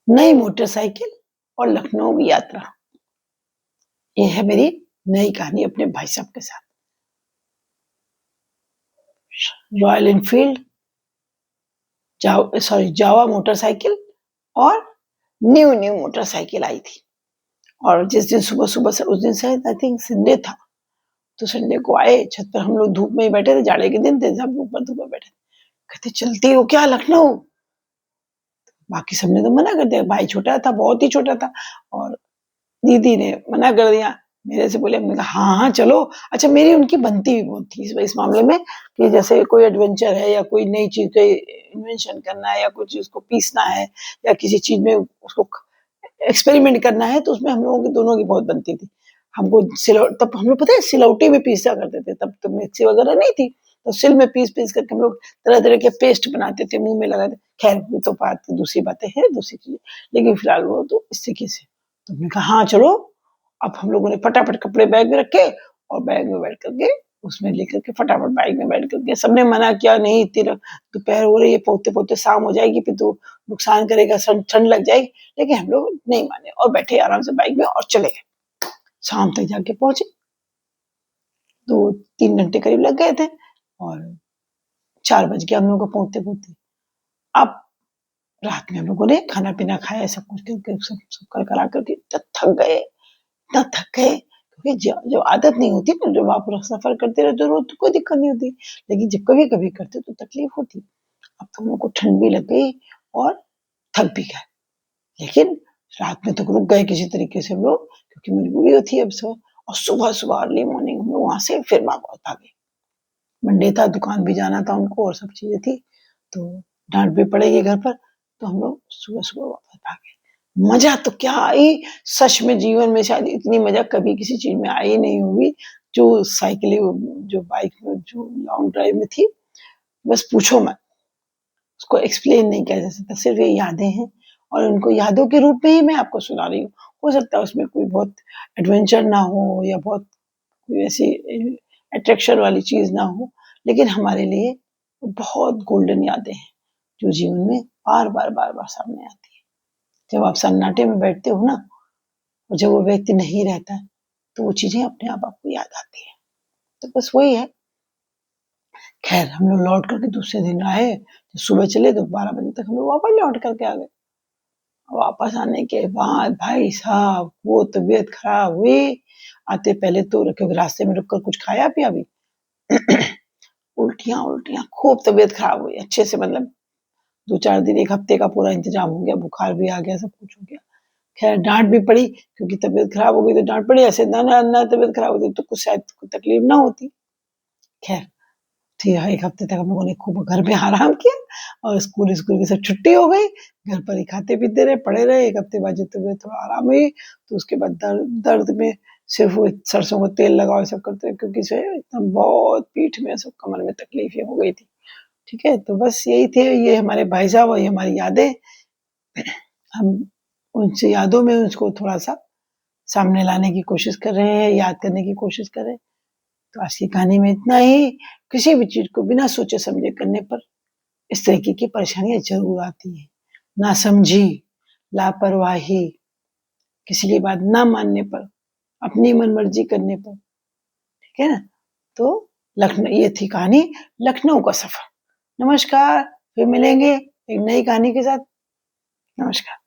नई मोटरसाइकिल और लखनऊ की यात्रा। ये है मेरी नई कहानी अपने भाई साहब के साथ। रॉयल एनफील्ड, जावा मोटरसाइकिल और न्यू मोटरसाइकिल आई थी। और जिस दिन सुबह-सुबह से, उस दिन शायद आई थिंक संडे था, तो संडे को आए छत पर, हम लोग धूप में ही बैठे थे, जाड़े के दिन थे, सब ऊपर धूप में बैठे थे। कहते चलती हो क्या लखनऊ? बाकी सबने तो मना कर दिया, भाई छोटा था, बहुत ही छोटा था, और दीदी ने मना कर दिया। मेरे से बोले, हमने कहा हाँ, हाँ चलो। अच्छा, मेरी उनकी बनती भी बहुत थी इस मामले में, कि जैसे कोई एडवेंचर है या कोई नई चीज़ का इन्वेंशन करना है या कुछ उसको पीसना है या किसी चीज़ में उसको एक्सपेरिमेंट करना है, तो उसमें हम लोगों की दोनों की बहुत बनती थी। हमको तब हम लोग पता है सिलौटी में पीसा करते थे, तब तो मिक्सी वगैरह नहीं थी, तो सिल में पीस-पीस करके हम लोग तरह-तरह के पेस्ट बनाते थे, मुँह में लगाते। खैर वो तो बात दूसरी बातें हैं, दूसरी चीज़ें, लेकिन फिलहाल वो तो इस तरीके से। तो हमने कहा हाँ चलो। अब हम लोगों ने फटाफट कपड़े बैग में रखे और बैग में बैठ करके, उसमें लेकर के फटाफट बाइक में बैठ करके, सबने मना किया, नहीं तेरा दोपहर हो रही है, पोते-पोते शाम हो जाएगी, फिर तू नुकसान करेगा, ठंड लग जाएगी। लेकिन हम लोग नहीं माने और बैठे आराम से बाइक में और चले गए। शाम तक जाके पहुंचे, 2-3 घंटे करीब लग गए थे और 4 बज गया हम लोगों को पहुंचते-पहुंचते। अब रात में हम लोगों ने खाना-पीना खाया, सब कुछ करके, सब कर करा करके इतना थक गए, क्योंकि जब आदत नहीं होती ना, जब आप सफ़र करते रहते हो रोज़, तो कोई दिक्कत नहीं होती। लेकिन जब कभी-कभी करते हो तो तकलीफ होती। अब तो हम लोग को ठंड भी लग गई और थक भी गए। लेकिन रात में तो रुक गए किसी तरीके से हम लोग, क्योंकि मजबूरी होती है अब सो। और सुबह-सुबह अर्ली मॉर्निंग हम लोग वहाँ से फिर वापस भागे। मंडे था, दुकान भी जाना था उनको और सब चीज़ें थी, तो डाँट भी पड़ेगी घर पर, तो हम लोग सुबह-सुबह वापस भागे। मज़ा तो क्या आई, सच में जीवन में शायद इतनी मज़ा कभी किसी चीज़ में आई नहीं होगी, जो साइकिलिंग, जो बाइक में, जो लॉन्ग ड्राइव में थी, बस पूछो मत। उसको एक्सप्लेन नहीं किया जा सकता, सिर्फ़ ये यादें हैं और उनको यादों के रूप में ही मैं आपको सुना रही हूँ। हो सकता है उसमें कोई बहुत एडवेंचर ना हो या बहुत कोई ऐसी अट्रैक्शन वाली चीज़ ना हो, लेकिन हमारे लिए बहुत गोल्डन यादें हैं, जो जीवन में बार-बार, बार-बार सामने आती हैं। जब आप सन्नाटे में बैठते हो ना, और जब वो व्यक्ति नहीं रहता है, तो वो चीज़ें अपने आप आपको याद आती हैं। तो बस वही है। ख़ैर हम लोग लौट कर के दूसरे दिन आए, सुबह चले तो 12 बजे तक हम लोग वापस लौट कर के आ गए। वापस आने के बाद भाई साहब वो तबीयत खराब हुई। आते पहले तो क्योंकि रास्ते में रुक कर कुछ खाया-पिया भी। उल्टियाँ खूब तबीयत खराब हुई अच्छे से, मतलब 2-4 दिन, 1 हफ्ते का पूरा इंतज़ाम हो गया, बुखार भी आ गया, सब कुछ हो गया। ख़ैर डाँट भी पड़ी, क्योंकि तबीयत खराब हो गई तो डाँट पड़ी, ऐसे ना तबीयत खराब होती तो कुछ शायद तकलीफ ना होती। ख़ैर फिर 1 हफ्ते तक हम लोगों ने खूब घर में आराम किया और स्कूल की सब छुट्टी हो गई। घर पर ही खाते-पीते रहे, पड़े रहे। 1 हफ्ते बाद जब तबीयत थोड़ा आराम हुई, तो उसके बाद दर्द में सिर्फ़ वो सरसों का तेल लगाओ, ये सब करते हैं, क्योंकि जो है एकदम बहुत पीठ में, सब कमर में तकलीफ़ें हो गई थी। ठीक है? तो बस यही थे, ये हमारे भाई साहब और ये हमारी यादें। हम उनसे यादों में उसको थोड़ा-सा सामने लाने की कोशिश कर रहे हैं, याद करने की कोशिश कर रहे हैं। तो आज की कहानी में इतना ही। किसी भी चीज़ को बिना सोचे-समझे करने पर इस तरीके की परेशानियाँ ज़रूर आती हैं। नासमझी, लापरवाही, किसी की बात ना मानने पर, अपनी मनमर्ज़ी करने पर, ठीक है ना? तो ये थी कहानी लखनऊ का सफ़र। नमस्कार, फिर मिलेंगे एक नई कहानी के साथ। नमस्कार।